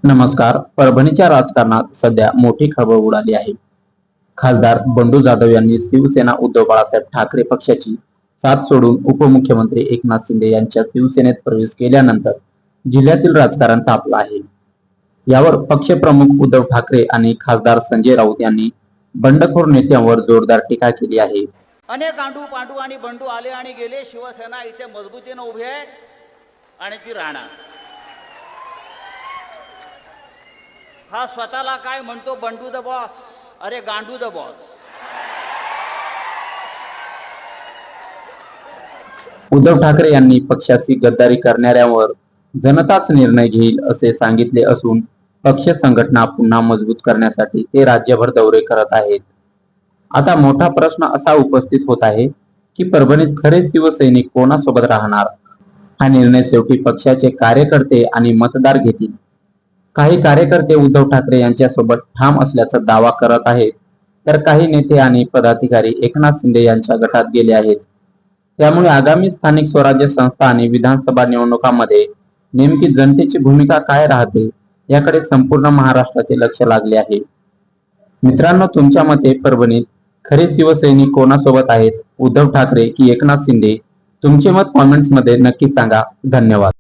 नमस्कार. परभणीच्या राजकारणात सध्या मोठी खळबळ उडाली आहे. खासदार बंडू जाधव यांनी शिवसेना उद्धव बाळासाहेब ठाकरे पक्षाची साथ सोडून उपमुख्यमंत्री एकनाथ शिंदे यांच्या शिवसेनेत प्रवेश केल्यानंतर जिल्ह्यातील राजकारण तापलं आहे. यावर पक्षप्रमुख उद्धव ठाकरे आणि खासदार संजय राऊत यांनी बंडखोर नेत्यांवर जोरदार टीका केली आहे. अनेक गांडू पांडू आणि बंडू आले आणि गेले. शिवसेना इथे मजबूतीने उभी आहे आणि ती राहणार. हा स्वतःला काय म्हणतो, बंडू द बॉस. अरे गांडू द बॉस. उद्धव ठाकरे यांनी पक्षाशी गद्दारी करणाऱ्यांवर जनताच निर्णय घेईल असे सांगितले असून पक्ष संघटना पुन्हा मजबूत करण्यासाठी ते राज्यभर दौरे करत आहेत. आता मोठा प्रश्न असा उपस्थित होत आहे की परभणीत खरे शिवसैनिक कोणासोबत राहणार? हा निर्णय शेवटी पक्षाचे कार्यकर्ते आणि मतदार घेतील. काही कार्यकर्ते उद्धव ठाकरे यांच्यासोबत ठाम असल्याचा दावा करत आहेत, तर काही नेते आणि पदाधिकारी एकनाथ शिंदे यांच्या गटात गेले आहेत. त्यामुळे आगामी स्थानिक स्वराज्य संस्था आणि विधानसभा निवडणुकांमध्ये नेमकी जनतेची भूमिका काय राहते याकडे संपूर्ण महाराष्ट्राचे लक्ष लागले आहे. मित्रांनो, तुमच्या मते परभणीत खरे शिवसैनिक कोणासोबत आहेत, उद्धव ठाकरे की एकनाथ शिंदे? तुमचे मत कॉमेंट्स मध्ये नक्की सांगा. धन्यवाद.